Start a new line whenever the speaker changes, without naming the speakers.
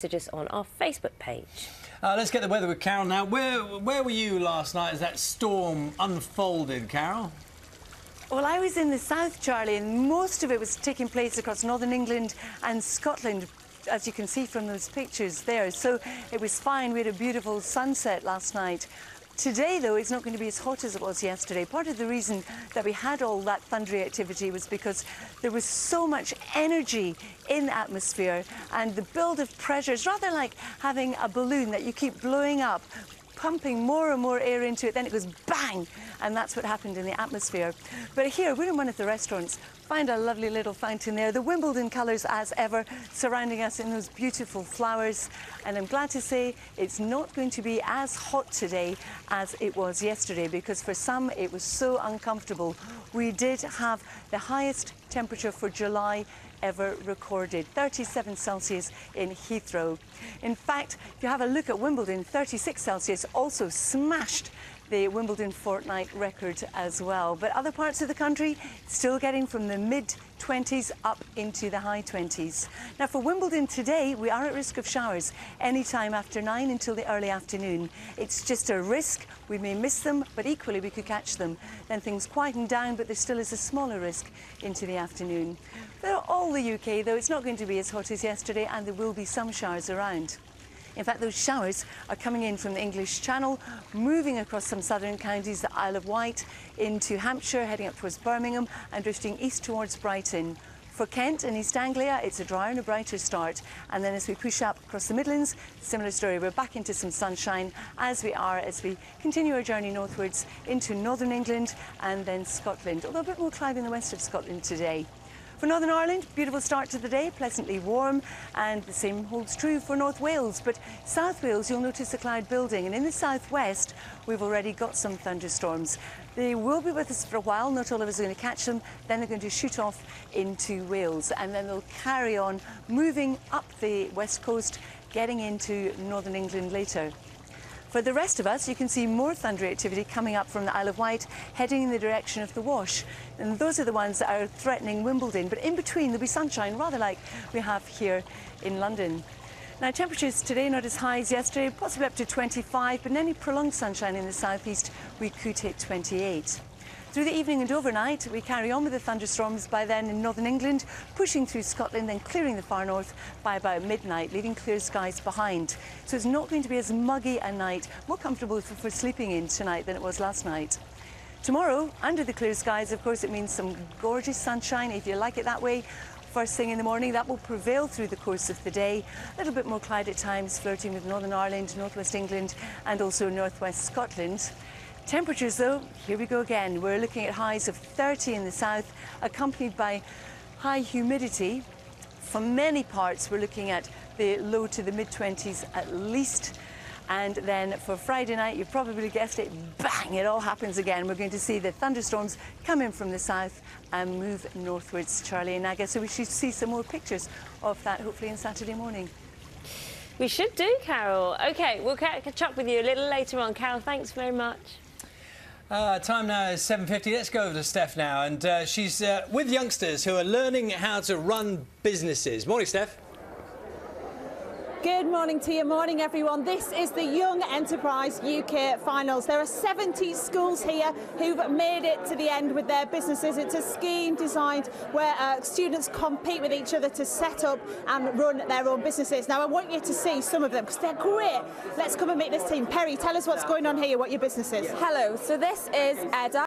Messages on our Facebook page.
Let's get the weather with Carol now. Where were you last night as that storm unfolded, Carol?
Well, I was in the south, Charlie, and most of it was taking place across northern England and Scotland, as you can see from those pictures there. So it was fine. We had a beautiful sunset last night. Today, though, it's not going to be as hot as it was yesterday. Part of the reason that we had all that thundery activity was because there was so much energy in the atmosphere, and the build of pressure is rather like having a balloon that you keep blowing up, pumping more and more air into it, then it goes bang, and that's what happened in the atmosphere. But here, we're in one of the restaurants. Find a lovely little fountain there, the Wimbledon colours as ever, surrounding us in those beautiful flowers. And I'm glad to say it's not going to be as hot today as it was yesterday, because for some it was so uncomfortable. We did have the highest temperature for July ever recorded, 37 Celsius in Heathrow. In fact, if you have a look at Wimbledon, 36 Celsius also smashed the Wimbledon fortnight record as well. But other parts of the country still getting from the mid-20s up into the high 20s. Now for Wimbledon today, we are at risk of showers any time after 9 until the early afternoon. It's just a risk. We may miss them, but equally we could catch them. Then things quieten down, but there still is a smaller risk into the afternoon. For all the UK, though, it's not going to be as hot as yesterday, and there will be some showers around. In fact, those showers are coming in from the English Channel, moving across some southern counties, the Isle of Wight, into Hampshire, heading up towards Birmingham and drifting east towards Brighton. For Kent and East Anglia, it's a drier and a brighter start. And then as we push up across the Midlands, similar story. We're back into some sunshine as we continue our journey northwards into northern England and then Scotland, although a bit more cloudy in the west of Scotland today. For Northern Ireland, beautiful start to the day, pleasantly warm, and the same holds true for North Wales. But South Wales, you'll notice the cloud building, and in the southwest, we've already got some thunderstorms. They will be with us for a while, not all of us are going to catch them, then they're going to shoot off into Wales, and then they'll carry on moving up the west coast, getting into northern England later. For the rest of us, you can see more thundery activity coming up from the Isle of Wight, heading in the direction of the Wash. And those are the ones that are threatening Wimbledon. But in between, there'll be sunshine, rather like we have here in London. Now, temperatures today not as high as yesterday, possibly up to 25, but in any prolonged sunshine in the southeast, we could hit 28. Through the evening and overnight, we carry on with the thunderstorms by then in northern England, pushing through Scotland, then clearing the far north by about midnight, leaving clear skies behind. So it's not going to be as muggy a night, more comfortable for sleeping in tonight than it was last night. Tomorrow, under the clear skies, of course, it means some gorgeous sunshine, if you like it that way. First thing in the morning, that will prevail through the course of the day. A little bit more cloud at times, flirting with Northern Ireland, northwest England and also northwest Scotland. Temperatures, though, here we go again. We're looking at highs of 30 in the south, accompanied by high humidity. For many parts, we're looking at the low to the mid-20s at least. And then for Friday night, you've probably guessed it, bang, it all happens again. We're going to see the thunderstorms come in from the south and move northwards, Charlie and Naga. So we should see some more pictures of that, hopefully, on Saturday morning.
We should do, Carol. OK, we'll catch up with you a little later on. Carol, thanks very much.
Time now is 7:50. Let's go over to Steph now. And she's with youngsters who are learning how to run businesses. Morning, Steph.
Good morning to you. Morning, everyone. This is the Young Enterprise UK Finals. There are 70 schools here who've made it to the end with their businesses. It's a scheme designed where students compete with each other to set up and run their own businesses. Now, I want you to see some of them because they're great. Let's come and meet this team. Perry, tell us what's going on here, what your business is.
Hello. So this is